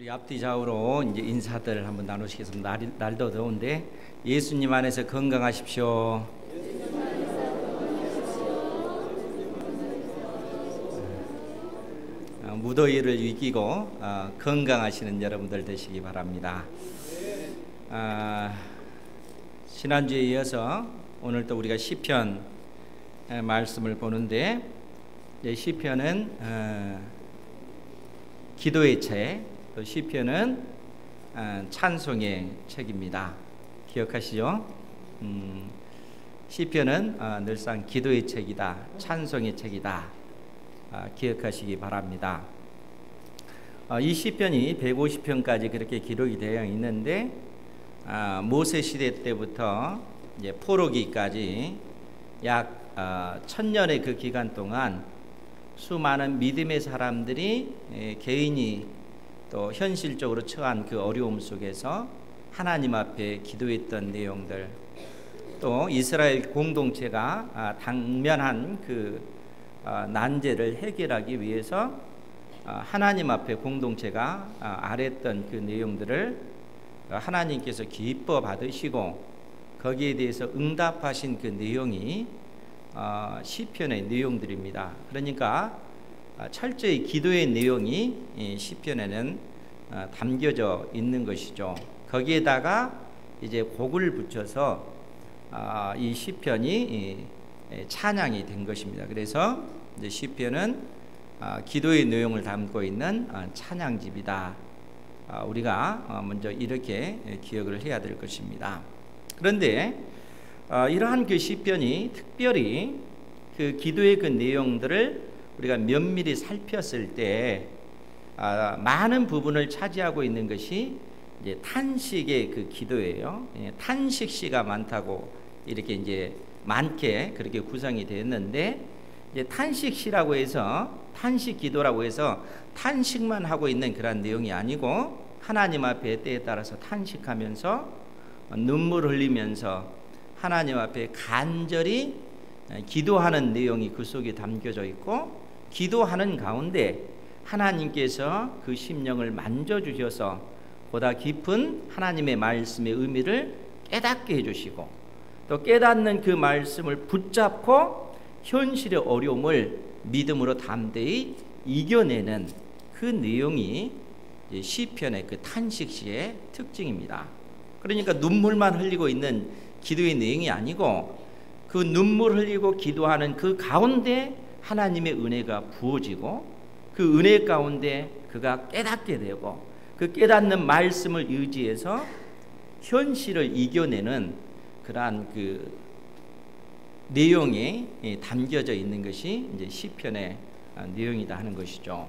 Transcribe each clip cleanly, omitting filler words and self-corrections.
우리 앞뒤 좌우로 이제 인사들 한번 나누시겠습니다. 날도 더운데 예수님 안에서 건강하십시오. 무더위를 이기고 건강하시는 여러분들 되시기 바랍니다. 지난주에 이어서 오늘 또 우리가 시편 말씀을 보는데, 시편은 기도의 책, 또 시편은 찬송의 책입니다. 기억하시죠? 시편은 늘상 기도의 책이다, 찬송의 책이다, 기억하시기 바랍니다. 이 시편이 150편까지 그렇게 기록이 되어 있는데, 모세 시대 때부터 이제 포로기까지 약 1000년의 그 기간 동안 수많은 믿음의 사람들이 개인이 또 현실적으로 처한 그 어려움 속에서 하나님 앞에 기도했던 내용들, 또 이스라엘 공동체가 당면한 그 난제를 해결하기 위해서 하나님 앞에 공동체가 아뢰었던 그 내용들을 하나님께서 기뻐 받으시고 거기에 대해서 응답하신 그 내용이 시편의 내용들입니다. 그러니까 철저히 기도의 내용이 시편에는 담겨져 있는 것이죠. 거기에다가 이제 곡을 붙여서 이 시편이 찬양이 된 것입니다. 그래서 이제 시편은 기도의 내용을 담고 있는 찬양집이다. 우리가 먼저 이렇게 기억을 해야 될 것입니다. 그런데 이러한 그 시편이 특별히 그 기도의 그 내용들을 우리가 면밀히 살폈을 때 많은 부분을 차지하고 있는 것이 이제 탄식의 그 기도예요. 탄식시가 많다고 이렇게 이제 많게 그렇게 구성이 되었는데, 이제 탄식시라고 해서 탄식 기도라고 해서 탄식만 하고 있는 그런 내용이 아니고, 하나님 앞에 때에 따라서 탄식하면서 눈물 흘리면서 하나님 앞에 간절히 기도하는 내용이 그 속에 담겨져 있고, 기도하는 가운데 하나님께서 그 심령을 만져주셔서 보다 깊은 하나님의 말씀의 의미를 깨닫게 해주시고, 또 깨닫는 그 말씀을 붙잡고 현실의 어려움을 믿음으로 담대히 이겨내는 그 내용이 시편의 그 탄식시의 특징입니다. 그러니까 눈물만 흘리고 있는 기도의 내용이 아니고, 그 눈물 흘리고 기도하는 그 가운데 하나님의 은혜가 부어지고, 그 은혜 가운데 그가 깨닫게 되고, 그 깨닫는 말씀을 의지해서 현실을 이겨내는 그러한 그 내용이 담겨져 있는 것이 이제 시편의 내용이다 하는 것이죠.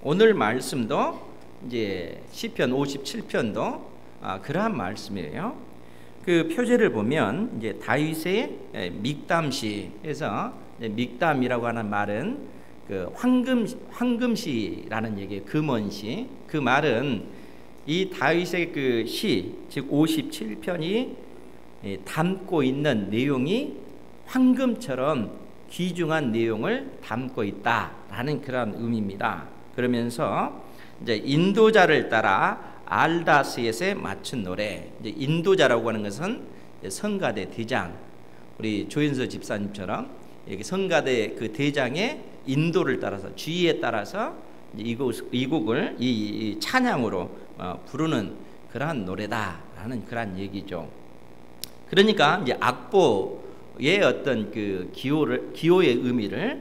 오늘 말씀도 이제 시편 57편도 그러한 말씀이에요. 그 표제를 보면 이제 다윗의 믹담시에서, 믹담이라고 하는 말은 그 황금시라는 얘기예요. 금원시. 그 말은 이 다윗의 그 시, 즉 57편이 담고 있는 내용이 황금처럼 귀중한 내용을 담고 있다라는 그런 의미입니다. 그러면서 이제 인도자를 따라 알다스엣에 맞춘 노래. 이제 인도자라고 하는 것은 성가대 대장, 우리 조윤서 집사님처럼 이렇게 성가대 그 대장의 인도를 따라서, 주의에 따라서 이 곡을 이 찬양으로 부르는 그러한 노래다라는 그러한 얘기죠. 그러니까 이제 악보의 어떤 그 기호의 의미를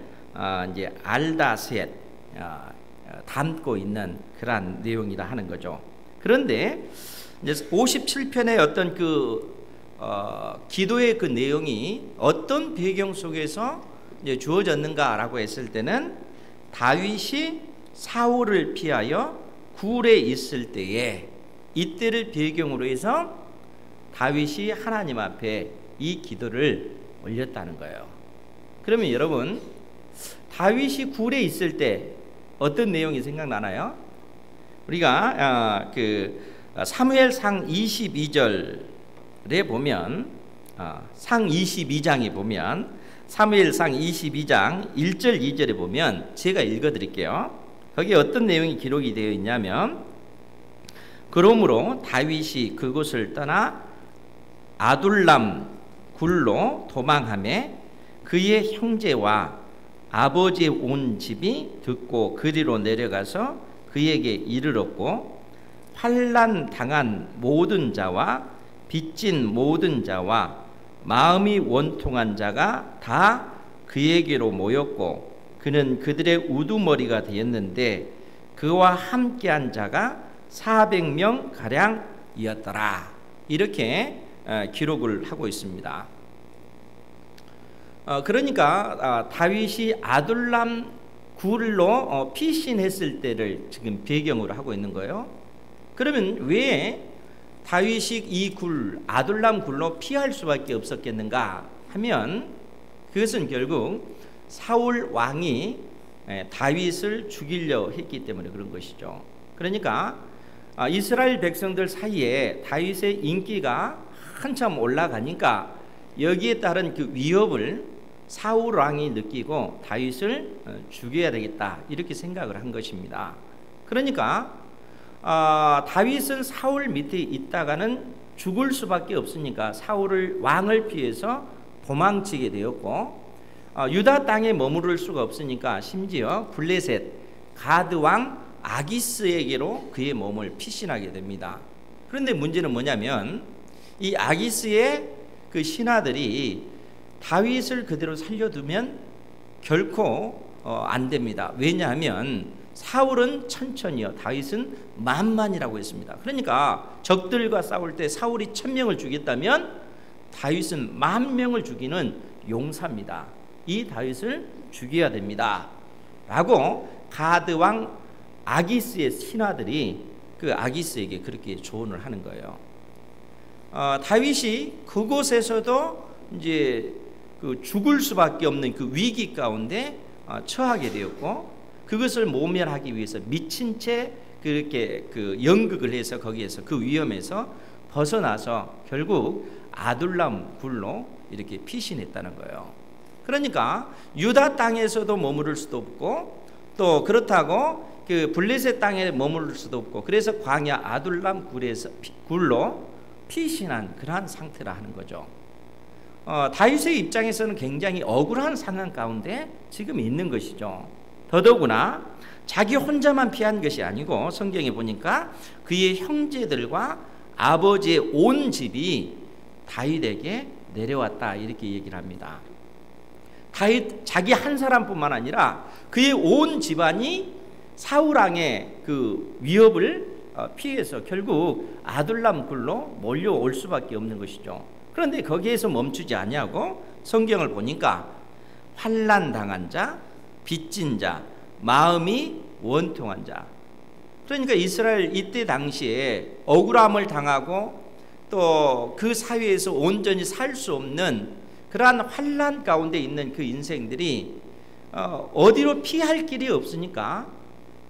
이제 알다셋 담고 있는 그러한 내용이라 하는 거죠. 그런데 이제 57편의 어떤 그 기도의 그 내용이 어떤 배경 속에서 이제 주어졌는가라고 했을 때는, 다윗이 사울을 피하여 굴에 있을 때에, 이때를 배경으로 해서 다윗이 하나님 앞에 이 기도를 올렸다는 거예요. 그러면 여러분, 다윗이 굴에 있을 때 어떤 내용이 생각나나요? 우리가 그 사무엘상 22절에 보면, 상 22장에 보면, 사무엘상 22장 1절 2절에 보면 제가 읽어드릴게요. 거기에 어떤 내용이 기록이 되어 있냐면, 그러므로 다윗이 그곳을 떠나 아둘람 굴로 도망하매 그의 형제와 아버지의 온 집이 듣고 그리로 내려가서 그에게 이르렀고 환난 당한 모든 자와 빚진 모든 자와 마음이 원통한 자가 다 그에게로 모였고 그는 그들의 우두머리가 되었는데 그와 함께한 자가 400명 가량이었더라. 이렇게 기록을 하고 있습니다. 그러니까 다윗이 아둘람 굴로 피신했을 때를 지금 배경으로 하고 있는 거예요. 그러면 왜 다윗이 이 굴, 아둘람 굴로 피할 수밖에 없었겠는가 하면 그것은 결국 사울 왕이 다윗을 죽이려 했기 때문에 그런 것이죠. 그러니까 이스라엘 백성들 사이에 다윗의 인기가 한참 올라가니까 여기에 따른 그 위협을 사울 왕이 느끼고 다윗을 죽여야 되겠다 이렇게 생각을 한 것입니다. 그러니까 다윗은 사울 밑에 있다가는 죽을 수밖에 없으니까 사울을 왕을 피해서 도망치게 되었고 유다 땅에 머무를 수가 없으니까 심지어 블레셋 가드 왕 아기스에게로 그의 몸을 피신하게 됩니다. 그런데 문제는 뭐냐면 이 아기스의 그 신하들이 다윗을 그대로 살려두면 결코 안 됩니다. 왜냐하면 사울은 천천히요, 다윗은 만만이라고 했습니다. 그러니까 적들과 싸울 때 사울이 1000명을 죽였다면 다윗은 10,000명을 죽이는 용사입니다. 이 다윗을 죽여야 됩니다 라고 가드 왕 아기스의 신하들이 그 아기스에게 그렇게 조언을 하는 거예요. 다윗이 그곳에서도 이제 그 죽을 수밖에 없는 그 위기 가운데 처하게 되었고 그것을 모면하기 위해서 미친 채 그렇게 그 연극을 해서 거기에서 그 위험에서 벗어나서 결국 아둘람 굴로 이렇게 피신했다는 거예요. 그러니까 유다 땅에서도 머무를 수도 없고 또 그렇다고 그 블레셋 땅에 머무를 수도 없고 그래서 광야 아둘람 굴로 피신한 그러한 상태라 하는 거죠. 다윗의 입장에서는 굉장히 억울한 상황 가운데 지금 있는 것이죠. 더더구나 자기 혼자만 피한 것이 아니고 성경에 보니까 그의 형제들과 아버지의 온 집이 다윗에게 내려왔다 이렇게 얘기를 합니다. 다윗 자기 한 사람뿐만 아니라 그의 온 집안이 사울 왕의 그 위협을 피해서 결국 아둘람 굴로 몰려올 수밖에 없는 것이죠. 그런데 거기에서 멈추지 아니하고 성경을 보니까 환난 당한 자, 빚진 자, 마음이 원통한 자. 그러니까 이스라엘 이때 당시에 억울함을 당하고 또 그 사회에서 온전히 살 수 없는 그러한 환난 가운데 있는 그 인생들이 어디로 피할 길이 없으니까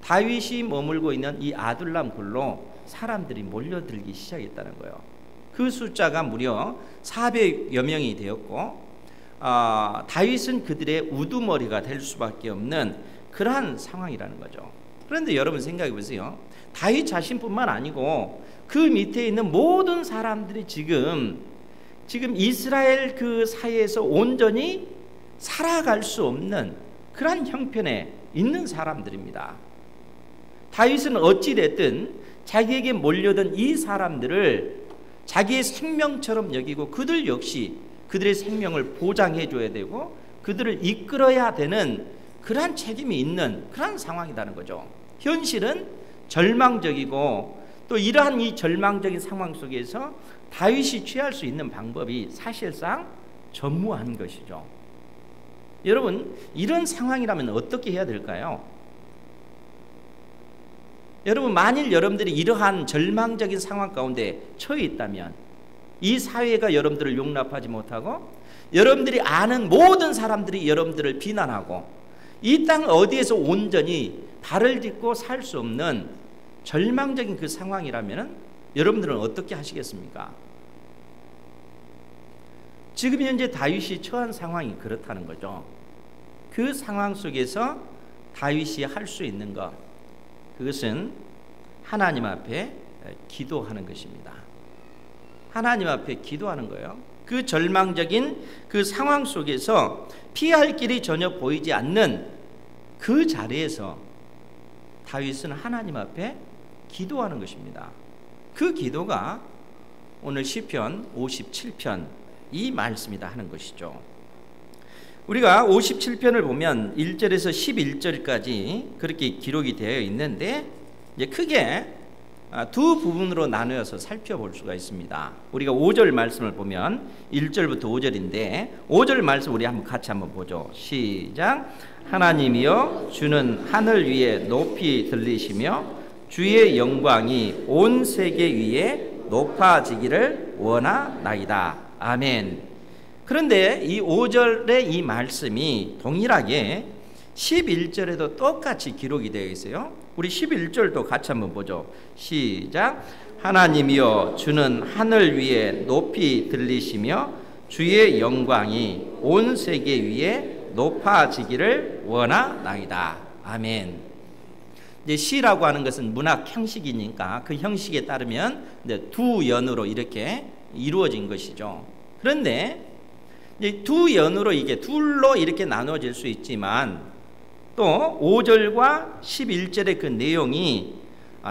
다윗이 머물고 있는 이 아둘람 굴로 사람들이 몰려들기 시작했다는 거예요. 그 숫자가 무려 400여 명이 되었고 다윗은 그들의 우두머리가 될 수밖에 없는 그러한 상황이라는 거죠. 그런데 여러분 생각해 보세요. 다윗 자신뿐만 아니고 그 밑에 있는 모든 사람들이 지금 이스라엘 그 사이에서 온전히 살아갈 수 없는 그러한 형편에 있는 사람들입니다. 다윗은 어찌됐든 자기에게 몰려든 이 사람들을 자기의 생명처럼 여기고 그들 역시 그들의 생명을 보장해 줘야 되고 그들을 이끌어야 되는 그러한 책임이 있는 그러한 상황이라는 거죠. 현실은 절망적이고 또 이러한 이 절망적인 상황 속에서 다윗이 취할 수 있는 방법이 사실상 전무한 것이죠. 여러분 이런 상황이라면 어떻게 해야 될까요? 여러분 만일 여러분들이 이러한 절망적인 상황 가운데 처해 있다면 이 사회가 여러분들을 용납하지 못하고 여러분들이 아는 모든 사람들이 여러분들을 비난하고 이 땅 어디에서 온전히 발을 딛고 살 수 없는 절망적인 그 상황이라면 여러분들은 어떻게 하시겠습니까? 지금 현재 다윗이 처한 상황이 그렇다는 거죠. 그 상황 속에서 다윗이 할 수 있는 것, 그것은 하나님 앞에 기도하는 것입니다. 하나님 앞에 기도하는 거예요. 그 절망적인 그 상황 속에서 피할 길이 전혀 보이지 않는 그 자리에서 다윗은 하나님 앞에 기도하는 것입니다. 그 기도가 오늘 시편 57편 이 말씀이다 하는 것이죠. 우리가 57편을 보면 1절에서 11절까지 그렇게 기록이 되어 있는데 이제 크게 두 부분으로 나누어서 살펴볼 수가 있습니다. 우리가 5절 말씀을 보면 1절부터 5절인데 5절 말씀 우리 같이 한번 보죠. 시작. 하나님이여 주는 하늘 위에 높이 들리시며 주의 영광이 온 세계 위에 높아지기를 원하나이다. 아멘. 그런데 이 5절의 이 말씀이 동일하게 11절에도 똑같이 기록이 되어 있어요. 우리 11절도 같이 한번 보죠. 시작. 하나님이여 주는 하늘 위에 높이 들리시며 주의 영광이 온 세계 위에 높아지기를 원하나이다. 아멘. 이제 시라고 하는 것은 문학 형식이니까 그 형식에 따르면 이제 두 연으로 이렇게 이루어진 것이죠. 그런데 이제 두 연으로 이게 둘로 이렇게 나눠질 수 있지만 또 5절과 11절의 그 내용이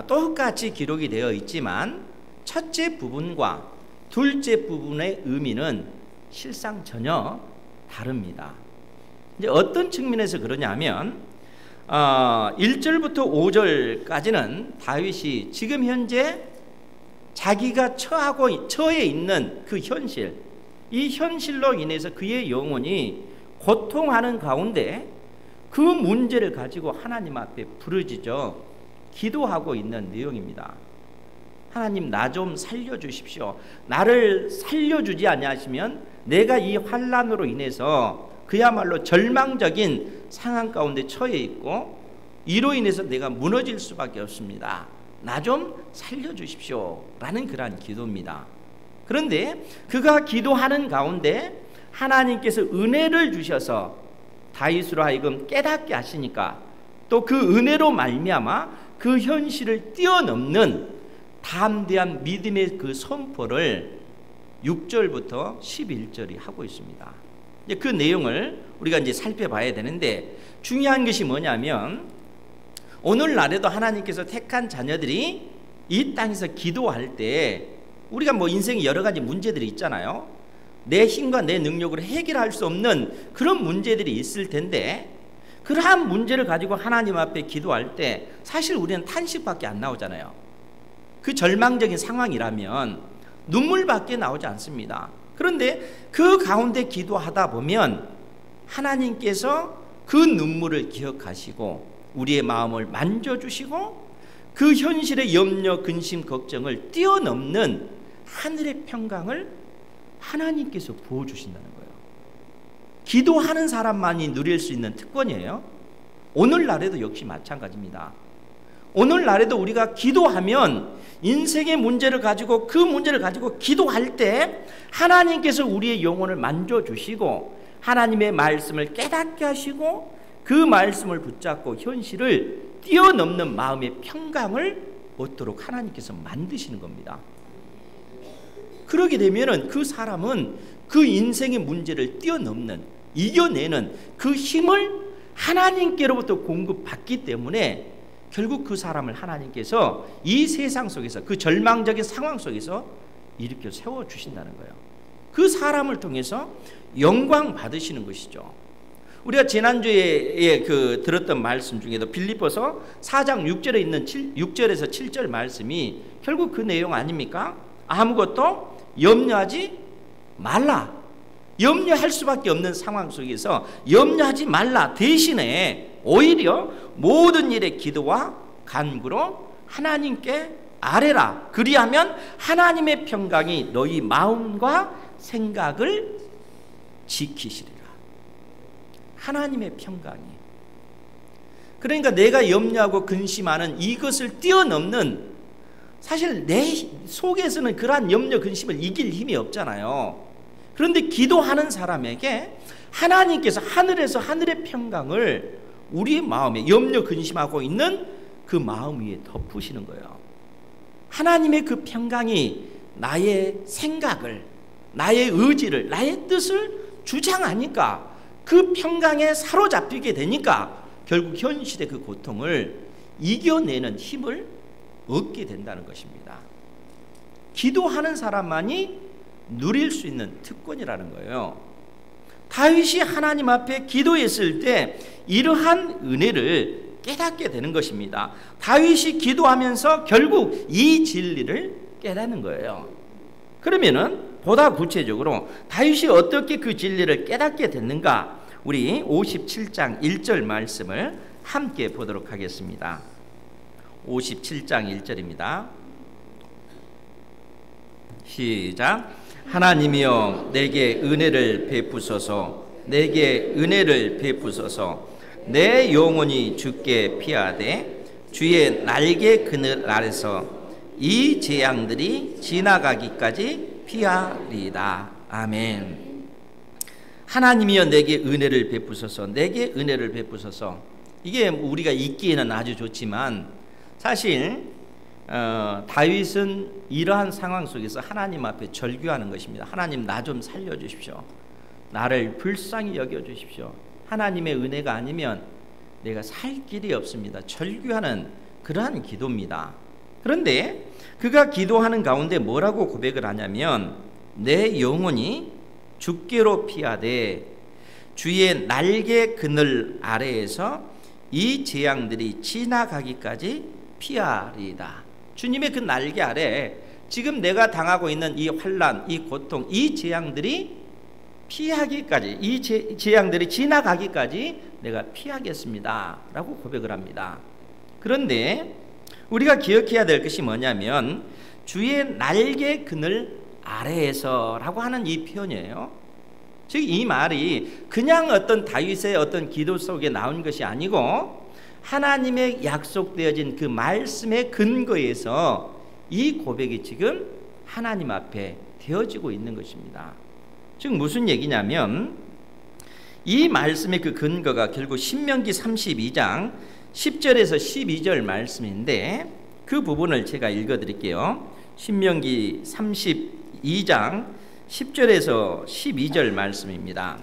똑같이 기록이 되어 있지만 첫째 부분과 둘째 부분의 의미는 실상 전혀 다릅니다. 이제 어떤 측면에서 그러냐면 1절부터 5절까지는 다윗이 지금 현재 자기가 처해 있는 그 현실, 이 현실로 인해서 그의 영혼이 고통하는 가운데 그 문제를 가지고 하나님 앞에 부르짖어 기도하고 있는 내용입니다. 하나님 나 좀 살려주십시오. 나를 살려주지 아니하시면 내가 이 환난으로 인해서 그야말로 절망적인 상황 가운데 처해 있고 이로 인해서 내가 무너질 수밖에 없습니다. 나 좀 살려주십시오 라는 그러한 기도입니다. 그런데 그가 기도하는 가운데 하나님께서 은혜를 주셔서 다윗으로 하여금 깨닫게 하시니까 또 그 은혜로 말미암아 그 현실을 뛰어넘는 담대한 믿음의 그 선포를 6절부터 11절이 하고 있습니다. 그 내용을 우리가 이제 살펴봐야 되는데 중요한 것이 뭐냐면 오늘날에도 하나님께서 택한 자녀들이 이 땅에서 기도할 때 우리가 뭐 인생에 여러 가지 문제들이 있잖아요. 내 힘과 내 능력으로 해결할 수 없는 그런 문제들이 있을 텐데 그러한 문제를 가지고 하나님 앞에 기도할 때 사실 우리는 탄식밖에 안 나오잖아요. 그 절망적인 상황이라면 눈물밖에 나오지 않습니다. 그런데 그 가운데 기도하다 보면 하나님께서 그 눈물을 기억하시고 우리의 마음을 만져주시고 그 현실의 염려, 근심, 걱정을 뛰어넘는 하늘의 평강을 하나님께서 부어주신다는 거예요. 기도하는 사람만이 누릴 수 있는 특권이에요. 오늘날에도 역시 마찬가지입니다. 오늘날에도 우리가 기도하면 인생의 문제를 가지고 그 문제를 가지고 기도할 때 하나님께서 우리의 영혼을 만져주시고 하나님의 말씀을 깨닫게 하시고 그 말씀을 붙잡고 현실을 뛰어넘는 마음의 평강을 얻도록 하나님께서 만드시는 겁니다. 그러게 되면은 그 사람은 그 인생의 문제를 뛰어넘는 이겨내는 그 힘을 하나님께로부터 공급받기 때문에 결국 그 사람을 하나님께서 이 세상 속에서 그 절망적인 상황 속에서 일으켜 세워주신다는 거예요. 그 사람을 통해서 영광 받으시는 것이죠. 우리가 지난주에 들었던 말씀 중에도 빌립보서 4장 6절에 있는 6절에서 7절 말씀이 결국 그 내용 아닙니까? 아무것도 염려하지 말라. 염려할 수밖에 없는 상황 속에서 염려하지 말라 대신에 오히려 모든 일에 기도와 간구로 하나님께 아뢰라. 그리하면 하나님의 평강이 너희 마음과 생각을 지키시리라. 하나님의 평강이. 그러니까 내가 염려하고 근심하는 이것을 뛰어넘는 사실 내 속에서는 그러한 염려 근심을 이길 힘이 없잖아요. 그런데 기도하는 사람에게 하나님께서 하늘에서 하늘의 평강을 우리의 마음에 염려 근심하고 있는 그 마음 위에 덮으시는 거예요. 하나님의 그 평강이 나의 생각을, 나의 의지를, 나의 뜻을 주장하니까 그 평강에 사로잡히게 되니까 결국 현실의 그 고통을 이겨내는 힘을 얻게 된다는 것입니다. 기도하는 사람만이 누릴 수 있는 특권이라는 거예요. 다윗이 하나님 앞에 기도했을 때 이러한 은혜를 깨닫게 되는 것입니다. 다윗이 기도하면서 결국 이 진리를 깨닫는 거예요. 그러면은 보다 구체적으로 다윗이 어떻게 그 진리를 깨닫게 됐는가, 우리 57장 1절 말씀을 함께 보도록 하겠습니다. 57장 1절입니다. 시작. 하나님이여 내게 은혜를 베푸소서, 내게 은혜를 베푸소서. 내 영혼이 주께 피하되 주의 날개 그늘 아래서 이 재앙들이 지나가기까지 피하리이다. 아멘. 하나님이여 내게 은혜를 베푸소서, 내게 은혜를 베푸소서. 이게 우리가 읽기에는 아주 좋지만 사실 다윗은 이러한 상황 속에서 하나님 앞에 절규하는 것입니다. 하나님, 나 좀 살려주십시오. 나를 불쌍히 여겨주십시오. 하나님의 은혜가 아니면 내가 살 길이 없습니다. 절규하는 그러한 기도입니다. 그런데 그가 기도하는 가운데 뭐라고 고백을 하냐면, 내 영혼이 주께로 피하되 주의 날개 그늘 아래에서 이 재앙들이 지나가기까지 피하리이다. 주님의 그 날개 아래 지금 내가 당하고 있는 이 환난, 이 고통, 이 재앙들이 피하기까지, 이 재앙들이 지나가기까지 내가 피하겠습니다 라고 고백을 합니다. 그런데 우리가 기억해야 될 것이 뭐냐면 주의 날개 그늘 아래에서 라고 하는 이 표현이에요. 즉 이 말이 그냥 어떤 다윗의 어떤 기도 속에 나온 것이 아니고 하나님의 약속되어진 그 말씀의 근거에서 이 고백이 지금 하나님 앞에 되어지고 있는 것입니다. 즉 무슨 얘기냐면 이 말씀의 그 근거가 결국 신명기 32장 10절에서 12절 말씀인데 그 부분을 제가 읽어드릴게요. 신명기 32장 10절에서 12절 말씀입니다.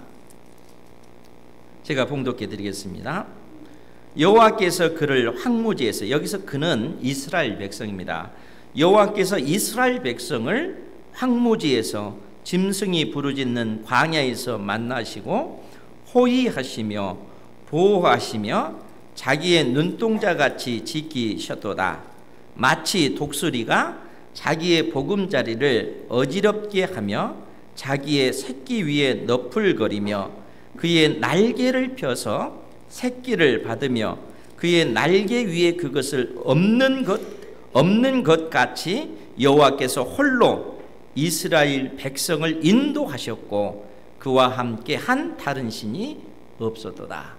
제가 봉독해 드리겠습니다. 여호와께서 그를 황무지에서, 여기서 그는 이스라엘 백성입니다. 여호와께서 이스라엘 백성을 황무지에서 짐승이 부르짖는 광야에서 만나시고 호위하시며 보호하시며 자기의 눈동자같이 지키셨도다. 마치 독수리가 자기의 보금자리를 어지럽게 하며 자기의 새끼 위에 너풀거리며 그의 날개를 펴서 새끼를 받으며 그의 날개 위에 그것을 없는 것 같이 여호와께서 홀로 이스라엘 백성을 인도하셨고 그와 함께 한 다른 신이 없었도다.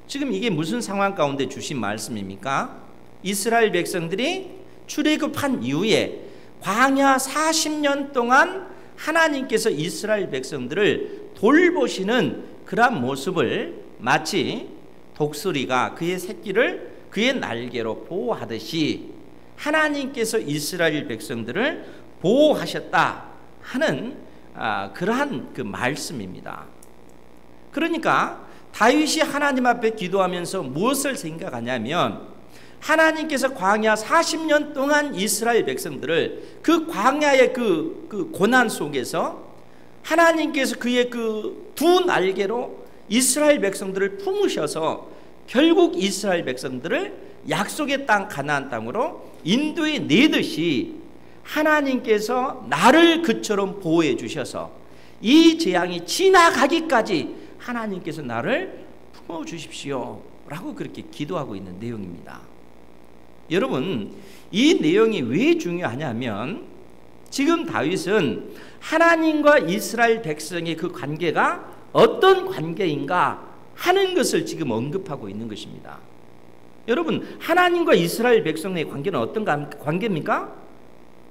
지금 이게 무슨 상황 가운데 주신 말씀입니까? 이스라엘 백성들이 출애굽한 이후에 광야 40년 동안 하나님께서 이스라엘 백성들을 돌보시는 그러한 모습을 마치 독수리가 그의 새끼를 그의 날개로 보호하듯이 하나님께서 이스라엘 백성들을 보호하셨다 하는 그러한 그 말씀입니다. 그러니까 다윗이 하나님 앞에 기도하면서 무엇을 생각하냐면 하나님께서 광야 40년 동안 이스라엘 백성들을 그 광야의 그 고난 속에서 하나님께서 그의 그 두 날개로 이스라엘 백성들을 품으셔서 결국 이스라엘 백성들을 약속의 땅 가나안 땅으로 인도해 내듯이 하나님께서 나를 그처럼 보호해 주셔서 이 재앙이 지나가기까지 하나님께서 나를 품어 주십시오 라고 그렇게 기도하고 있는 내용입니다. 여러분, 이 내용이 왜 중요하냐면 지금 다윗은 하나님과 이스라엘 백성의 그 관계가 어떤 관계인가 하는 것을 지금 언급하고 있는 것입니다. 여러분, 하나님과 이스라엘 백성의 관계는 어떤 관계입니까?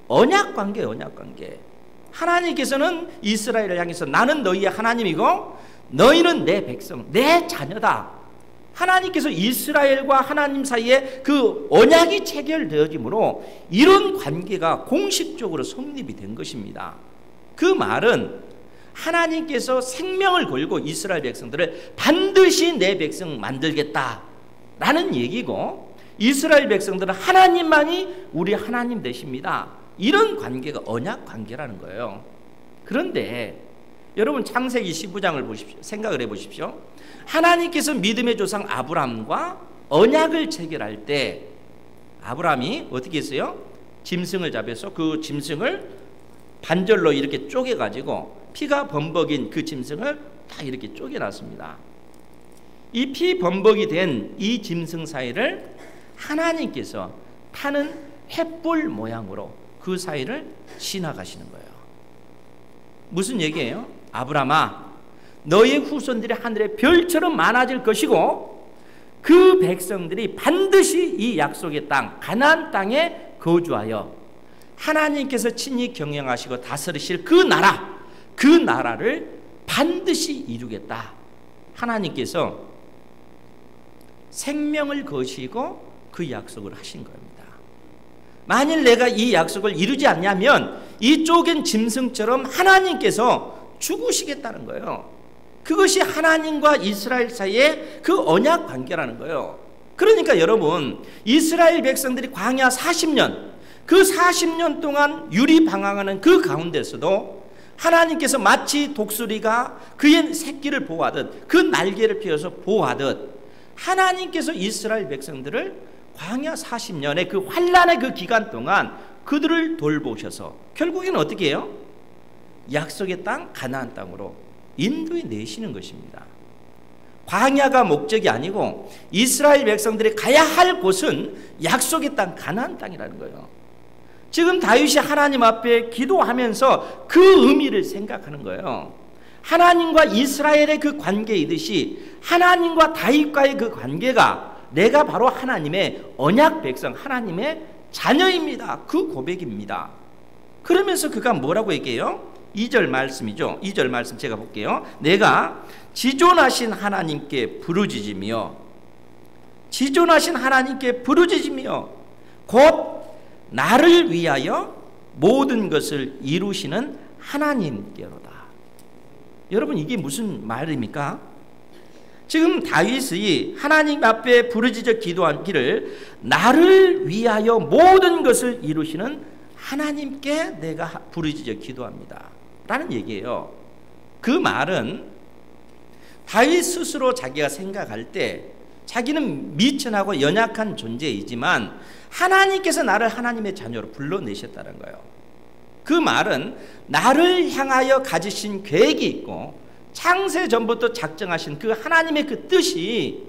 언약 관계, 언약 관계. 하나님께서는 이스라엘을 향해서 나는 너희의 하나님이고 너희는 내 백성, 내 자녀다 하나님께서 이스라엘과 하나님 사이에 그 언약이 체결되어지므로 이런 관계가 공식적으로 성립이 된 것입니다. 그 말은 하나님께서 생명을 걸고 이스라엘 백성들을 반드시 내 백성 만들겠다라는 얘기고, 이스라엘 백성들은 하나님만이 우리 하나님 되십니다. 이런 관계가 언약 관계라는 거예요. 그런데 여러분 창세기 15장을 보십시오. 생각을 해보십시오. 하나님께서 믿음의 조상 아브라함과 언약을 체결할 때 아브라함이 어떻게 했어요? 짐승을 잡아서 그 짐승을 반절로 이렇게 쪼개가지고 피가 범벅인 그 짐승을 다 이렇게 쪼개놨습니다. 이 피 범벅이 된 이 짐승 사이를 하나님께서 타는 횃불 모양으로 그 사이를 지나가시는 거예요. 무슨 얘기예요? 아브라함아, 너의 후손들이 하늘의 별처럼 많아질 것이고 그 백성들이 반드시 이 약속의 땅 가나안 땅에 거주하여 하나님께서 친히 경영하시고 다스리실 그 나라를 반드시 이루겠다. 하나님께서 생명을 거시고 그 약속을 하신 겁니다. 만일 내가 이 약속을 이루지 않냐면 이 쪼갠 짐승처럼 하나님께서 죽으시겠다는 거예요. 그것이 하나님과 이스라엘 사이의 그 언약 관계라는 거예요. 그러니까 여러분, 이스라엘 백성들이 광야 40년, 그 40년 동안 유리방황하는 그 가운데서도 하나님께서 마치 독수리가 그의 새끼를 보호하듯, 그 날개를 펴서 보호하듯 하나님께서 이스라엘 백성들을 광야 40년의 그 환란의 그 기간 동안 그들을 돌보셔서 결국에는 어떻게 해요? 약속의 땅 가나안 땅으로 인도해 내시는 것입니다. 광야가 목적이 아니고 이스라엘 백성들이 가야 할 곳은 약속의 땅 가나안 땅이라는 거예요. 지금 다윗이 하나님 앞에 기도하면서 그 의미를 생각하는 거예요. 하나님과 이스라엘의 그 관계이듯이 하나님과 다윗과의 그 관계가 내가 바로 하나님의 언약 백성, 하나님의 자녀입니다. 그 고백입니다. 그러면서 그가 뭐라고 얘기해요? 2절 말씀이죠. 2절 말씀 제가 볼게요. 내가 지존하신 하나님께 부르짖으며 곧 나를 위하여 모든 것을 이루시는 하나님께로다. 여러분, 이게 무슨 말입니까? 지금 다윗이 하나님 앞에 부르짖어 기도하기를 나를 위하여 모든 것을 이루시는 하나님께 내가 부르짖어 기도합니다 라는 얘기예요. 그 말은 다윗 스스로 자기가 생각할 때 자기는 미천하고 연약한 존재이지만 하나님께서 나를 하나님의 자녀로 불러내셨다는 거예요. 그 말은 나를 향하여 가지신 계획이 있고 창세 전부터 작정하신 그 하나님의 그 뜻이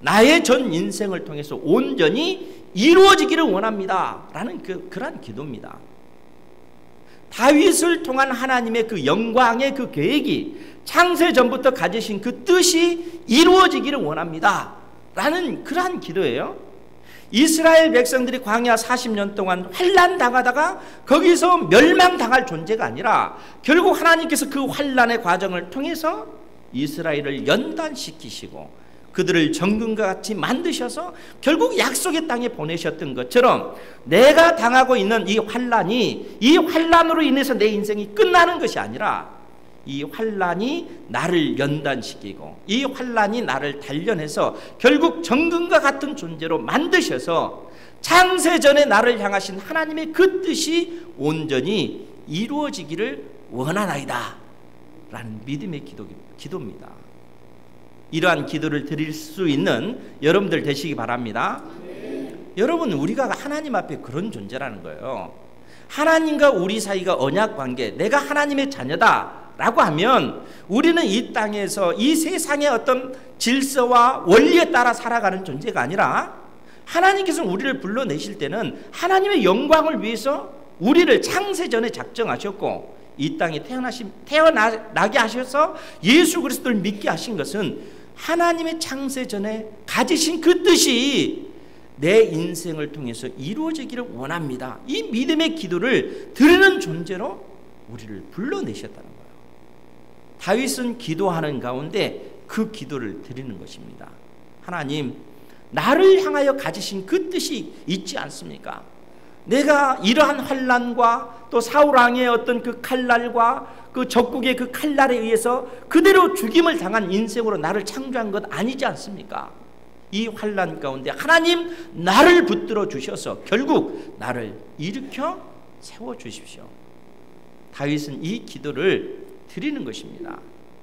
나의 전 인생을 통해서 온전히 이루어지기를 원합니다 라는 그러한 기도입니다. 다윗을 통한 하나님의 그 영광의 그 계획이 창세 전부터 가지신 그 뜻이 이루어지기를 원합니다 라는 그러한 기도예요. 이스라엘 백성들이 광야 40년 동안 환난 당하다가 거기서 멸망당할 존재가 아니라 결국 하나님께서 그 환난의 과정을 통해서 이스라엘을 연단시키시고 그들을 정금과 같이 만드셔서 결국 약속의 땅에 보내셨던 것처럼 내가 당하고 있는 이 환난으로 인해서 내 인생이 끝나는 것이 아니라 이 환난이 나를 연단시키고 이 환난이 나를 단련해서 결국 정금과 같은 존재로 만드셔서 창세전에 나를 향하신 하나님의 그 뜻이 온전히 이루어지기를 원하나이다 라는 믿음의 기도입니다. 이러한 기도를 드릴 수 있는 여러분들 되시기 바랍니다. 여러분, 우리가 하나님 앞에 그런 존재라는 거예요. 하나님과 우리 사이가 언약 관계, 내가 하나님의 자녀다 라고 하면 우리는 이 땅에서 이 세상의 어떤 질서와 원리에 따라 살아가는 존재가 아니라 하나님께서 우리를 불러내실 때는 하나님의 영광을 위해서 우리를 창세전에 작정하셨고 이 땅에 태어나게 하셔서 예수 그리스도를 믿게 하신 것은 하나님의 창세전에 가지신 그 뜻이 내 인생을 통해서 이루어지기를 원합니다. 이 믿음의 기도를 드리는 존재로 우리를 불러내셨다는 거예요. 다윗은 기도하는 가운데 그 기도를 드리는 것입니다. 하나님, 나를 향하여 가지신 그 뜻이 있지 않습니까? 내가 이러한 환난과 또 사울왕의 어떤 그 칼날과 그 적국의 그 칼날에 의해서 그대로 죽임을 당한 인생으로 나를 창조한 것 아니지 않습니까? 이 환난 가운데 하나님 나를 붙들어 주셔서 결국 나를 일으켜 세워 주십시오. 다윗은 이 기도를 드리는 것입니다.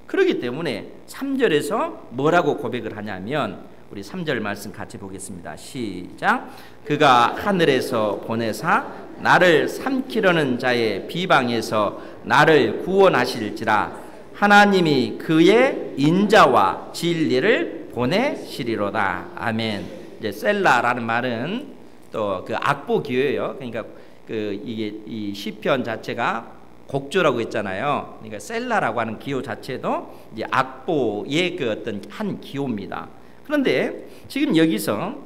그렇기 때문에 3절에서 뭐라고 고백을 하냐면, 우리 3절 말씀 같이 보겠습니다. 시작. 그가 하늘에서 보내사 나를 삼키려는 자의 비방에서 나를 구원하실지라. 하나님이 그의 인자와 진리를 보내시리로다. 아멘. 이제 셀라라는 말은 또 그 악보 기호예요. 그러니까 이게 이 시편 자체가 곡조라고 했잖아요. 그러니까 셀라라고 하는 기호 자체도 이제 악보의 그 어떤 한 기호입니다. 그런데 지금 여기서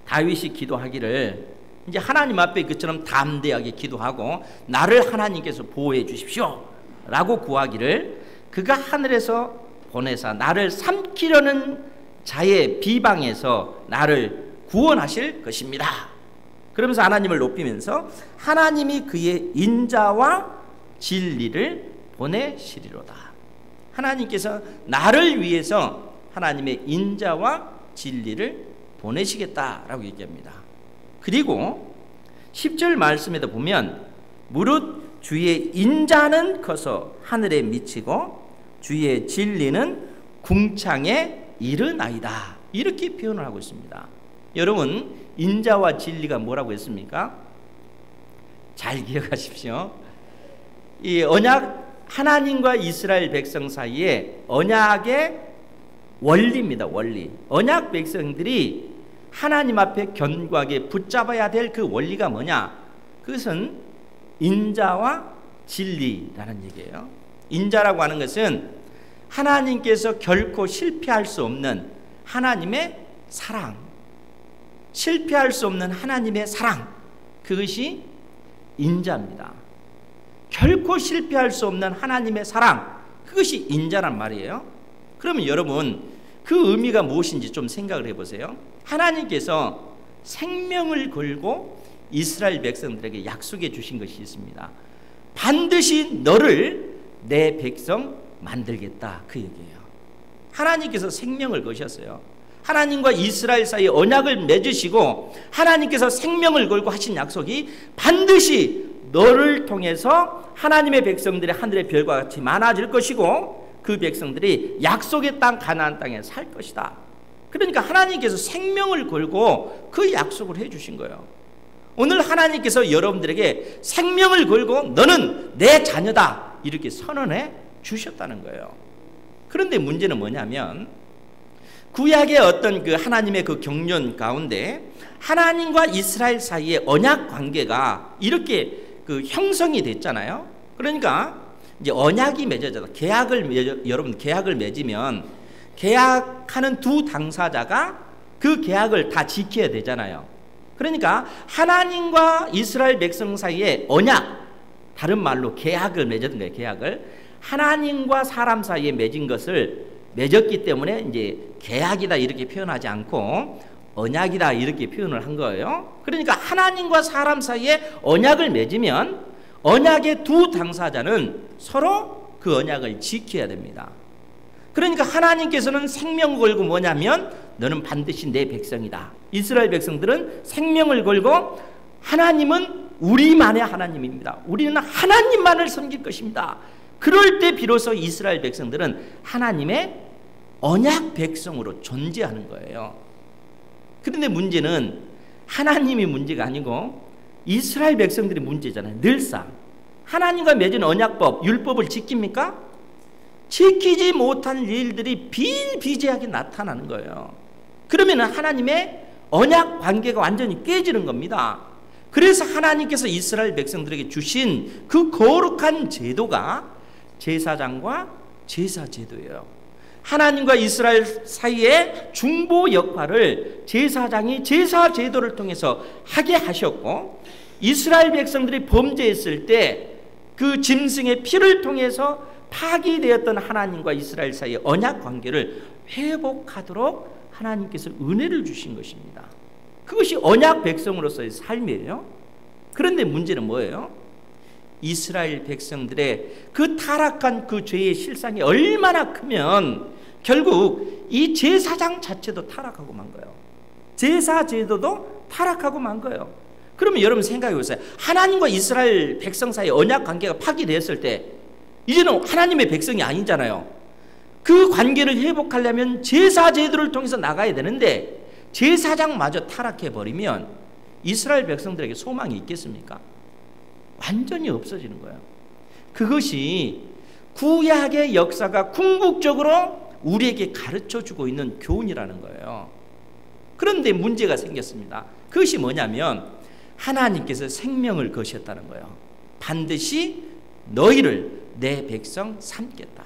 다윗이 기도하기를 이제 하나님 앞에 그처럼 담대하게 기도하고 나를 하나님께서 보호해 주십시오 라고 구하기를, 그가 하늘에서 보내사 나를 삼키려는 자의 비방에서 나를 구원하실 것입니다. 그러면서 하나님을 높이면서 하나님이 그의 인자와 진리를 보내시리로다. 하나님께서 나를 위해서 하나님의 인자와 진리를 보내시겠다라고 얘기합니다. 그리고 10절 말씀에도 보면 무릇 주의 인자는 커서 하늘에 미치고 주의 진리는 궁창에 이르나이다, 이렇게 표현을 하고 있습니다. 여러분, 인자와 진리가 뭐라고 했습니까? 잘 기억하십시오. 이 언약, 하나님과 이스라엘 백성 사이에 언약의 원리입니다. 원리. 언약 백성들이 하나님 앞에 견고하게 붙잡아야 될 그 원리가 뭐냐? 그것은 인자와 진리라는 얘기예요. 인자라고 하는 것은 하나님께서 결코 실패할 수 없는 하나님의 사랑, 실패할 수 없는 하나님의 사랑, 그것이 인자입니다. 결코 실패할 수 없는 하나님의 사랑, 그것이 인자란 말이에요. 그러면 여러분, 그 의미가 무엇인지 좀 생각을 해보세요. 하나님께서 생명을 걸고 이스라엘 백성들에게 약속해 주신 것이 있습니다. 반드시 너를 내 백성 만들겠다, 그 얘기예요. 하나님께서 생명을 거셨어요. 하나님과 이스라엘 사이에 언약을 맺으시고 하나님께서 생명을 걸고 하신 약속이 반드시 너를 통해서 하나님의 백성들이 하늘의 별과 같이 많아질 것이고 그 백성들이 약속의 땅 가나안 땅에 살 것이다. 그러니까 하나님께서 생명을 걸고 그 약속을 해주신 거예요. 오늘 하나님께서 여러분들에게 생명을 걸고 너는 내 자녀다, 이렇게 선언해 주셨다는 거예요. 그런데 문제는 뭐냐면 구약의 어떤 그 하나님의 그 경륜 가운데 하나님과 이스라엘 사이의 언약 관계가 이렇게 그 형성이 됐잖아요. 그러니까 이제 언약이 맺어져서 여러분 계약을 맺으면 계약하는 두 당사자가 그 계약을 다 지켜야 되잖아요. 그러니까 하나님과 이스라엘 백성 사이의 언약, 다른 말로 계약을 맺었던 거예요. 계약을 하나님과 사람 사이에 맺은 것을 맺었기 때문에 이제 계약이다 이렇게 표현하지 않고 언약이다 이렇게 표현을 한 거예요. 그러니까 하나님과 사람 사이에 언약을 맺으면 언약의 두 당사자는 서로 그 언약을 지켜야 됩니다. 그러니까 하나님께서는 생명을 걸고 뭐냐면 너는 반드시 내 백성이다. 이스라엘 백성들은 생명을 걸고 하나님은 우리만의 하나님입니다. 우리는 하나님만을 섬길 것입니다. 그럴 때 비로소 이스라엘 백성들은 하나님의 언약 백성으로 존재하는 거예요. 그런데 문제는 하나님이 문제가 아니고 이스라엘 백성들이 문제잖아요. 늘상 하나님과 맺은 언약법, 율법을 지킵니까? 지키지 못한 일들이 비일비재하게 나타나는 거예요. 그러면 하나님의 언약 관계가 완전히 깨지는 겁니다. 그래서 하나님께서 이스라엘 백성들에게 주신 그 거룩한 제도가 제사장과 제사 제도예요. 하나님과 이스라엘 사이의 중보 역할을 제사장이 제사 제도를 통해서 하게 하셨고, 이스라엘 백성들이 범죄했을 때 그 짐승의 피를 통해서 파기되었던 하나님과 이스라엘 사이의 언약 관계를 회복하도록 하나님께서 은혜를 주신 것입니다. 그것이 언약 백성으로서의 삶이에요. 그런데 문제는 뭐예요? 이스라엘 백성들의 그 타락한 그 죄의 실상이 얼마나 크면 결국 이 제사장 자체도 타락하고 만 거예요. 제사 제도도 타락하고 만 거예요. 그러면 여러분 생각해 보세요. 하나님과 이스라엘 백성 사이 언약 관계가 파기됐을 때 이제는 하나님의 백성이 아니잖아요. 그 관계를 회복하려면 제사 제도를 통해서 나가야 되는데 제사장마저 타락해버리면 이스라엘 백성들에게 소망이 있겠습니까? 완전히 없어지는 거예요. 그것이 구약의 역사가 궁극적으로 우리에게 가르쳐주고 있는 교훈이라는 거예요. 그런데 문제가 생겼습니다. 그것이 뭐냐면 하나님께서 생명을 거셨다는 거예요. 반드시 너희를 내 백성 삼겠다.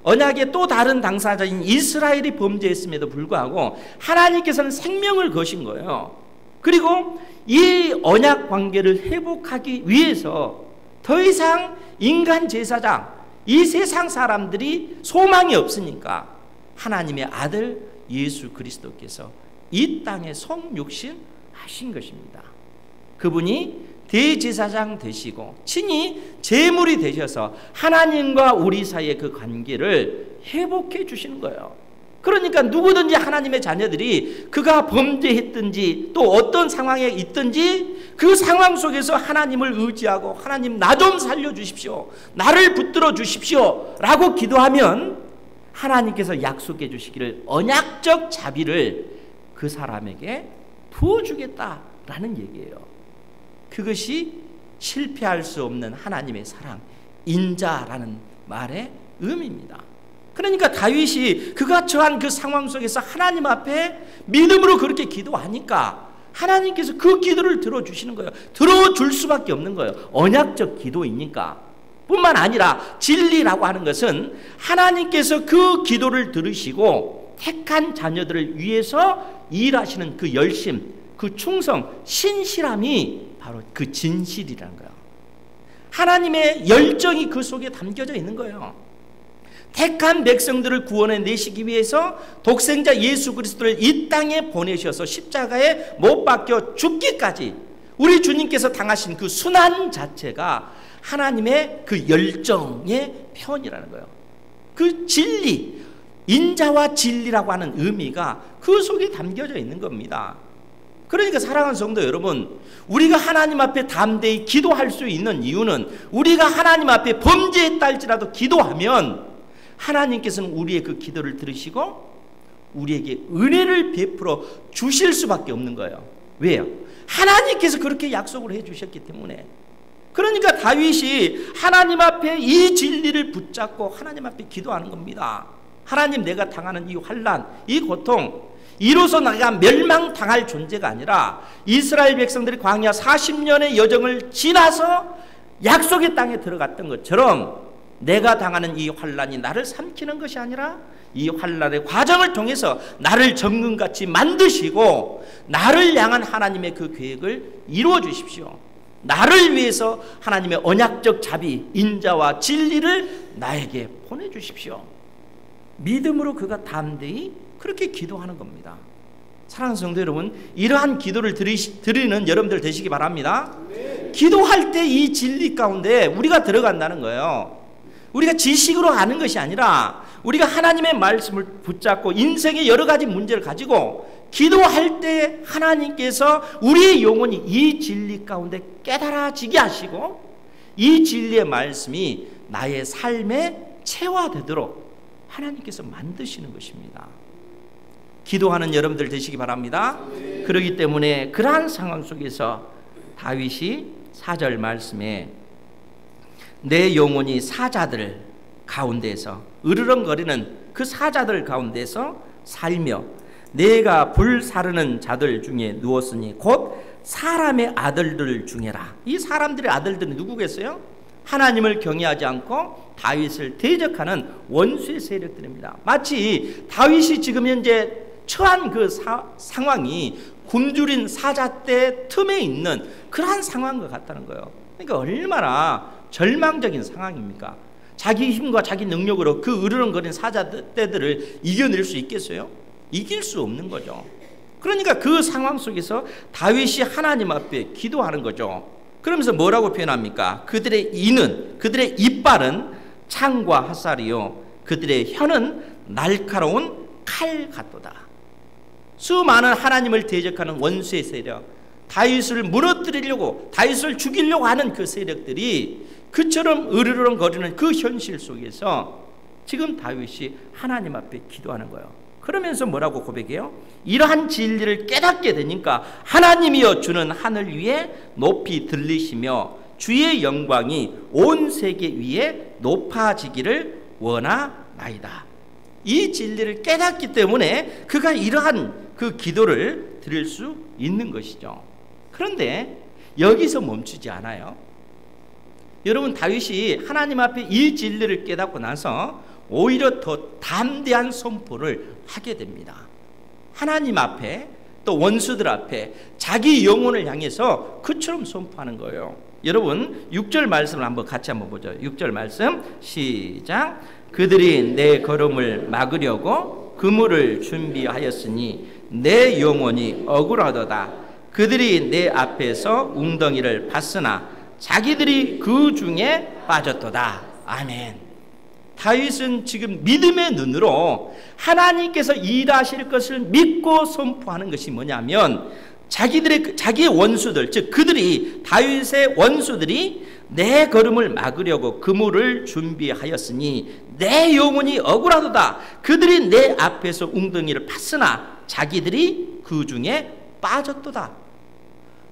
언약의 또 다른 당사자인 이스라엘이 범죄했음에도 불구하고 하나님께서는 생명을 거신 거예요. 그리고 이 언약 관계를 회복하기 위해서 더 이상 인간 제사장, 이 세상 사람들이 소망이 없으니까 하나님의 아들 예수 그리스도께서 이 땅에 성육신 하신 것입니다. 그분이 대제사장 되시고 친히 제물이 되셔서 하나님과 우리 사이의 그 관계를 회복해 주시는 거예요. 그러니까 누구든지 하나님의 자녀들이 그가 범죄했든지 또 어떤 상황에 있든지 그 상황 속에서 하나님을 의지하고 하나님 나 좀 살려주십시오, 나를 붙들어 주십시오 라고 기도하면 하나님께서 약속해 주시기를 언약적 자비를 그 사람에게 부어주겠다라는 얘기예요. 그것이 실패할 수 없는 하나님의 사랑, 인자라는 말의 의미입니다. 그러니까 다윗이 그가 처한 그 상황 속에서 하나님 앞에 믿음으로 그렇게 기도하니까 하나님께서 그 기도를 들어주시는 거예요. 들어줄 수밖에 없는 거예요. 언약적 기도이니까. 뿐만 아니라 진리라고 하는 것은 하나님께서 그 기도를 들으시고 택한 자녀들을 위해서 일하시는 그 열심, 그 충성, 신실함이 바로 그 진실이라는 거예요. 하나님의 열정이 그 속에 담겨져 있는 거예요. 택한 백성들을 구원해 내시기 위해서 독생자 예수 그리스도를 이 땅에 보내셔서 십자가에 못 박혀 죽기까지 우리 주님께서 당하신 그 순환 자체가 하나님의 그 열정의 표현이라는 거예요. 그 진리, 인자와 진리라고 하는 의미가 그 속에 담겨져 있는 겁니다. 그러니까 사랑하는 성도 여러분, 우리가 하나님 앞에 담대히 기도할 수 있는 이유는 우리가 하나님 앞에 범죄했다 할지라도 기도하면 하나님께서는 우리의 그 기도를 들으시고 우리에게 은혜를 베풀어 주실 수밖에 없는 거예요. 왜요? 하나님께서 그렇게 약속을 해 주셨기 때문에. 그러니까 다윗이 하나님 앞에 이 진리를 붙잡고 하나님 앞에 기도하는 겁니다. 하나님, 내가 당하는 이 환난, 이 고통, 이로써 내가 멸망당할 존재가 아니라 이스라엘 백성들이 광야 40년의 여정을 지나서 약속의 땅에 들어갔던 것처럼 내가 당하는 이 환난이 나를 삼키는 것이 아니라 이 환난의 과정을 통해서 나를 정금같이 만드시고 나를 향한 하나님의 그 계획을 이루어 주십시오. 나를 위해서 하나님의 언약적 자비, 인자와 진리를 나에게 보내주십시오. 믿음으로 그가 담대히 그렇게 기도하는 겁니다. 사랑하는 성도 여러분, 이러한 기도를 드리는 여러분들 되시기 바랍니다. 기도할 때 이 진리 가운데 우리가 들어간다는 거예요. 우리가 지식으로 아는 것이 아니라 우리가 하나님의 말씀을 붙잡고 인생의 여러 가지 문제를 가지고 기도할 때 하나님께서 우리의 영혼이 이 진리 가운데 깨달아지게 하시고 이 진리의 말씀이 나의 삶에 체화되도록 하나님께서 만드시는 것입니다. 기도하는 여러분들 되시기 바랍니다. 그렇기 때문에 그러한 상황 속에서 다윗이 4절 말씀에 내 영혼이 사자들 가운데서 으르렁거리는 그 사자들 가운데서 살며 내가 불사르는 자들 중에 누웠으니 곧 사람의 아들들 중에라. 이 사람들의 아들들은 누구겠어요? 하나님을 경외하지 않고 다윗을 대적하는 원수의 세력들입니다. 마치 다윗이 지금 현재 처한 그 상황이 굶주린 사자떼 틈에 있는 그러한 상황과 같다는 거예요. 그러니까 얼마나 절망적인 상황입니까? 자기 힘과 자기 능력으로 그 으르렁거리는 사자떼들을 이겨낼 수 있겠어요? 이길 수 없는 거죠. 그러니까 그 상황 속에서 다윗이 하나님 앞에 기도하는 거죠. 그러면서 뭐라고 표현합니까? 그들의 이빨은 창과 핫살이요 그들의 혀는 날카로운 칼 같도다. 수많은 하나님을 대적하는 원수의 세력, 다윗을 무너뜨리려고, 다윗을 죽이려고 하는 그 세력들이 그처럼 으르렁거리는 그 현실 속에서 지금 다윗이 하나님 앞에 기도하는 거예요. 그러면서 뭐라고 고백해요? 이러한 진리를 깨닫게 되니까 하나님이여 주는 하늘 위에 높이 들리시며 주의 영광이 온 세계 위에 높아지기를 원하나이다. 이 진리를 깨닫기 때문에 그가 이러한 그 기도를 드릴 수 있는 것이죠. 그런데 여기서 멈추지 않아요. 여러분, 다윗이 하나님 앞에 이 진리를 깨닫고 나서 오히려 더 담대한 선포를 하게 됩니다. 하나님 앞에, 또 원수들 앞에 자기 영혼을 향해서 그처럼 선포하는 거예요. 여러분 6절 말씀을 같이 한번 보죠. 6절 말씀 시작. 그들이 내 걸음을 막으려고 그물을 준비하였으니 내 영혼이 억울하도다. 그들이 내 앞에서 웅덩이를 팠으나 자기들이 그 중에 빠졌도다. 아멘. 다윗은 지금 믿음의 눈으로 하나님께서 일하실 것을 믿고 선포하는 것이 뭐냐면 자기의 원수들, 즉 그들이, 다윗의 원수들이 내 걸음을 막으려고 그물을 준비하였으니 내 영혼이 억울하도다. 그들이 내 앞에서 웅덩이를 팠으나 자기들이 그 중에 빠졌도다.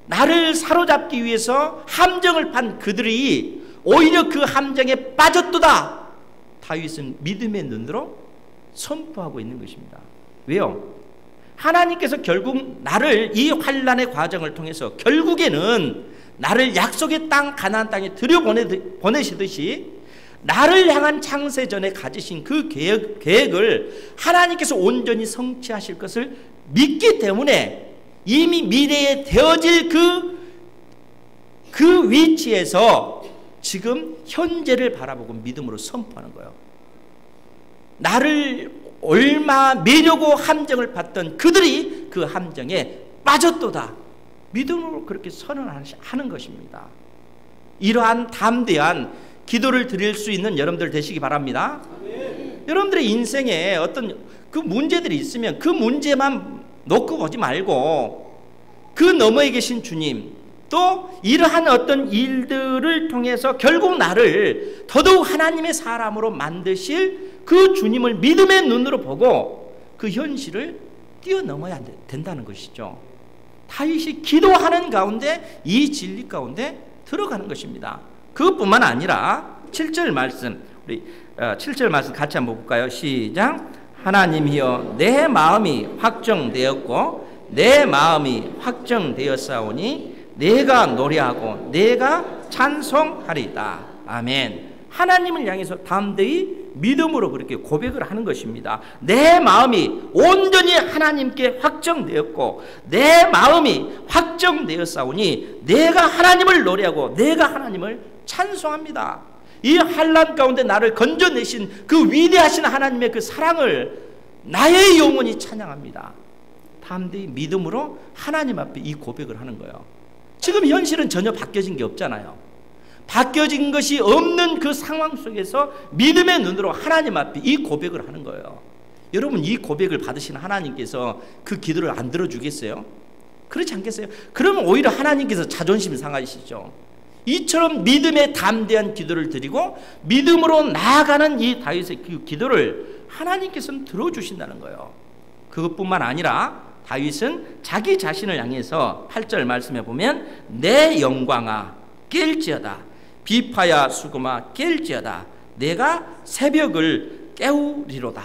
나를 사로잡기 위해서 함정을 판 그들이 오히려 그 함정에 빠졌도다. 다윗은 믿음의 눈으로 선포하고 있는 것입니다. 왜요? 하나님께서 결국 나를 이 환난의 과정을 통해서 결국에는 나를 약속의 땅 가나안 땅에 들여보내시듯이 나를 향한 창세전에 가지신 그 계획을 하나님께서 온전히 성취하실 것을 믿기 때문에 이미 미래에 되어질 그 위치에서 지금 현재를 바라보고 믿음으로 선포하는 거예요. 나를 얼마 매려고 함정을 팠던 그들이 그 함정에 빠졌도다. 믿음으로 그렇게 선언하는 것입니다. 이러한 담대한 기도를 드릴 수 있는 여러분들 되시기 바랍니다. 네. 여러분들의 인생에 어떤 그 문제들이 있으면 그 문제만 놓고 보지 말고 그 너머에 계신 주님, 또 이러한 어떤 일들을 통해서 결국 나를 더더욱 하나님의 사람으로 만드실 그 주님을 믿음의 눈으로 보고 그 현실을 뛰어넘어야 된다는 것이죠. 다윗이 기도하는 가운데 이 진리 가운데 들어가는 것입니다. 그것뿐만 아니라 7절 말씀, 우리 7절 말씀 같이 한번 볼까요? 시작. 하나님이여 내 마음이 확정되었고 내 마음이 확정되었사오니 내가 노래하고 내가 찬송하리이다. 아멘. 하나님을 향해서 담대히 믿음으로 그렇게 고백을 하는 것입니다. 내 마음이 온전히 하나님께 확정되었고 내 마음이 확정되었사오니 내가 하나님을 노래하고 내가 하나님을 찬송합니다. 이 환난 가운데 나를 건져내신 그 위대하신 하나님의 그 사랑을 나의 영혼이 찬양합니다. 담대히 믿음으로 하나님 앞에 이 고백을 하는 거예요. 지금 현실은 전혀 바뀌어진 게 없잖아요. 바뀌어진 것이 없는 그 상황 속에서 믿음의 눈으로 하나님 앞에 이 고백을 하는 거예요. 여러분, 이 고백을 받으신 하나님께서 그 기도를 안 들어주겠어요? 그렇지 않겠어요? 그러면 오히려 하나님께서 자존심 상하시죠. 이처럼 믿음의 담대한 기도를 드리고 믿음으로 나아가는 이 다윗의 그 기도를 하나님께서는 들어주신다는 거예요. 그것뿐만 아니라 다윗은 자기 자신을 향해서 8절 말씀해 보면 내 영광아 깰지어다 비파야 수금아 깰지어다 내가 새벽을 깨우리로다.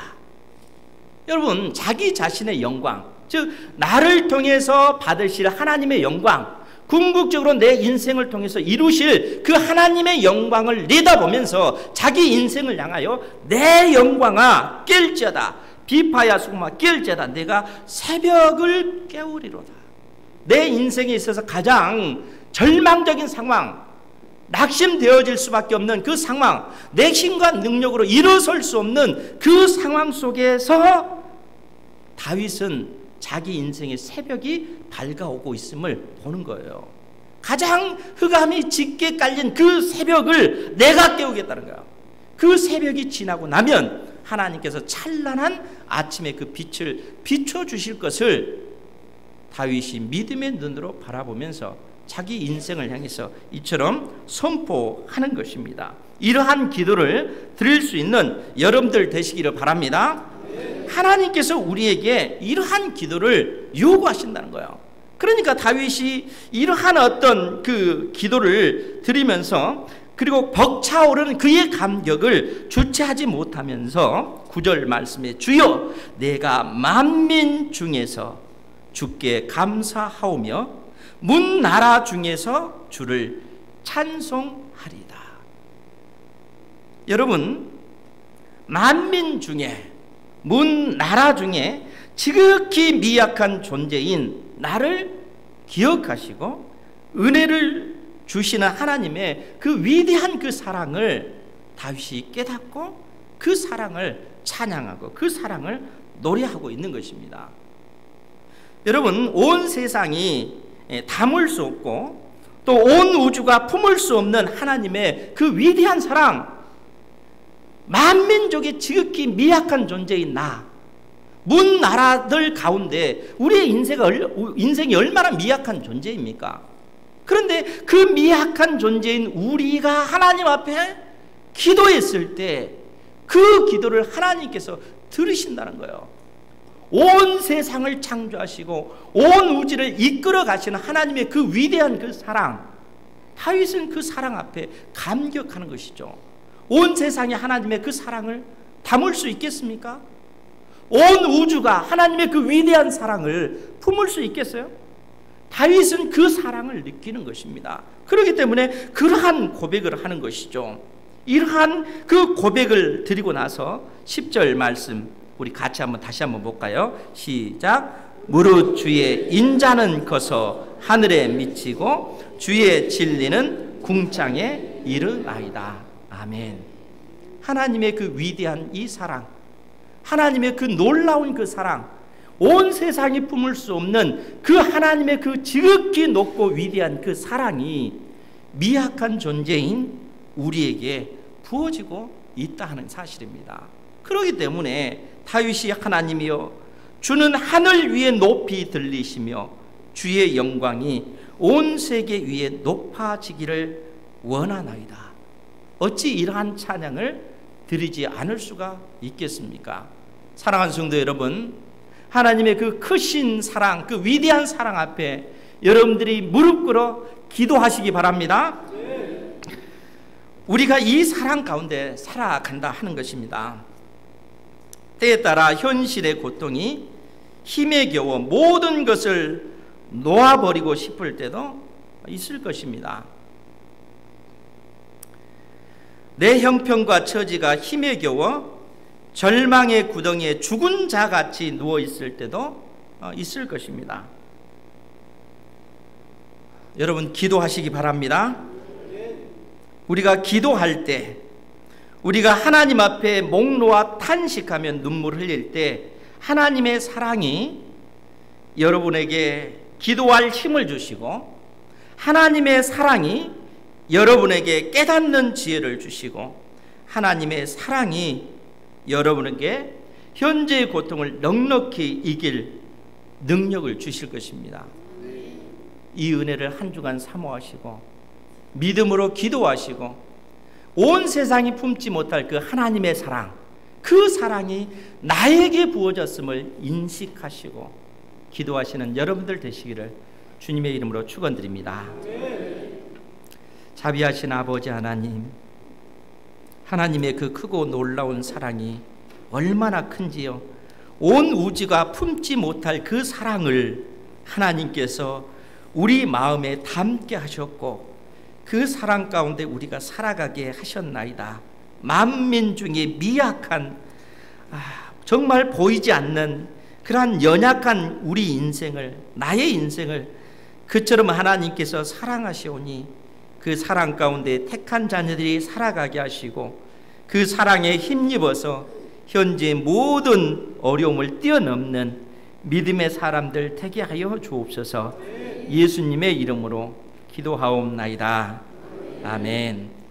여러분, 자기 자신의 영광, 즉 나를 통해서 받으실 하나님의 영광, 궁극적으로 내 인생을 통해서 이루실 그 하나님의 영광을 내다보면서 자기 인생을 향하여 내 영광아 깰지어다 비파야 수금아 깰지어다 내가 새벽을 깨우리로다. 내 인생에 있어서 가장 절망적인 상황, 낙심되어질 수밖에 없는 그 상황, 내 힘과 능력으로 일어설 수 없는 그 상황 속에서 다윗은 자기 인생의 새벽이 밝아오고 있음을 보는 거예요. 가장 흑암이 짙게 깔린 그 새벽을 내가 깨우겠다는 거야. 그 새벽이 지나고 나면 하나님께서 찬란한 아침의 그 빛을 비춰주실 것을 다윗이 믿음의 눈으로 바라보면서 자기 인생을 향해서 이처럼 선포하는 것입니다. 이러한 기도를 드릴 수 있는 여러분들 되시기를 바랍니다. 하나님께서 우리에게 이러한 기도를 요구하신다는 거예요. 그러니까 다윗이 이러한 어떤 그 기도를 드리면서 그리고 벅차오르는 그의 감격을 주체하지 못하면서 9절 말씀에 주여 내가 만민 중에서 주께 감사하오며 문 나라 중에서 주를 찬송하리다. 여러분, 만민 중에 문 나라 중에 지극히 미약한 존재인 나를 기억하시고 은혜를 주시는 하나님의 그 위대한 그 사랑을 다윗이 깨닫고 그 사랑을 찬양하고 그 사랑을 노래하고 있는 것입니다. 여러분, 온 세상이 담을 수 없고 또 온 우주가 품을 수 없는 하나님의 그 위대한 사랑, 만민족의 지극히 미약한 존재인 나, 문 나라들 가운데 우리의 인생이 얼마나 미약한 존재입니까? 그런데 그 미약한 존재인 우리가 하나님 앞에 기도했을 때 그 기도를 하나님께서 들으신다는 거예요. 온 세상을 창조하시고 온 우주를 이끌어 가시는 하나님의 그 위대한 그 사랑, 다윗은 그 사랑 앞에 감격하는 것이죠. 온 세상이 하나님의 그 사랑을 담을 수 있겠습니까? 온 우주가 하나님의 그 위대한 사랑을 품을 수 있겠어요? 다윗은 그 사랑을 느끼는 것입니다. 그렇기 때문에 그러한 고백을 하는 것이죠. 이러한 그 고백을 드리고 나서 10절 말씀 우리 같이 다시 한번 볼까요? 시작. 무릇 주의 인자는 커서 하늘에 미치고 주의 진리는 궁창에 이르나이다. 아멘. 하나님의 그 위대한 이 사랑, 하나님의 그 놀라운 그 사랑, 온 세상이 품을 수 없는 그 하나님의 그 지극히 높고 위대한 그 사랑이 미약한 존재인 우리에게 부어지고 있다 하는 사실입니다. 그렇기 때문에 다윗이 하나님이여 주는 하늘 위에 높이 들리시며 주의 영광이 온 세계 위에 높아지기를 원하나이다. 어찌 이러한 찬양을 드리지 않을 수가 있겠습니까? 사랑하는 성도 여러분, 하나님의 그 크신 사랑, 그 위대한 사랑 앞에 여러분들이 무릎 꿇어 기도하시기 바랍니다. 우리가 이 사랑 가운데 살아간다 하는 것입니다. 때에 따라 현실의 고통이 힘에 겨워 모든 것을 놓아버리고 싶을 때도 있을 것입니다. 내 형편과 처지가 힘에 겨워 절망의 구덩이에 죽은 자같이 누워있을 때도 있을 것입니다. 여러분, 기도하시기 바랍니다. 우리가 기도할 때, 우리가 하나님 앞에 목 놓아 탄식하며 눈물 흘릴 때 하나님의 사랑이 여러분에게 기도할 힘을 주시고 하나님의 사랑이 여러분에게 깨닫는 지혜를 주시고 하나님의 사랑이 여러분에게 현재의 고통을 넉넉히 이길 능력을 주실 것입니다. 이 은혜를 한 주간 사모하시고 믿음으로 기도하시고 온 세상이 품지 못할 그 하나님의 사랑, 그 사랑이 나에게 부어졌음을 인식하시고 기도하시는 여러분들 되시기를 주님의 이름으로 축원드립니다. 자비하신 아버지 하나님, 하나님의 그 크고 놀라운 사랑이 얼마나 큰지요. 온 우주가 품지 못할 그 사랑을 하나님께서 우리 마음에 담게 하셨고 그 사랑 가운데 우리가 살아가게 하셨나이다. 만민 중에 미약한 정말 보이지 않는 그러한 연약한 우리 인생을, 나의 인생을 그처럼 하나님께서 사랑하시오니 그 사랑 가운데 택한 자녀들이 살아가게 하시고 그 사랑에 힘입어서 현재 모든 어려움을 뛰어넘는 믿음의 사람들 되게 하여 주옵소서. 예수님의 이름으로 기도하옵나이다. 아멘.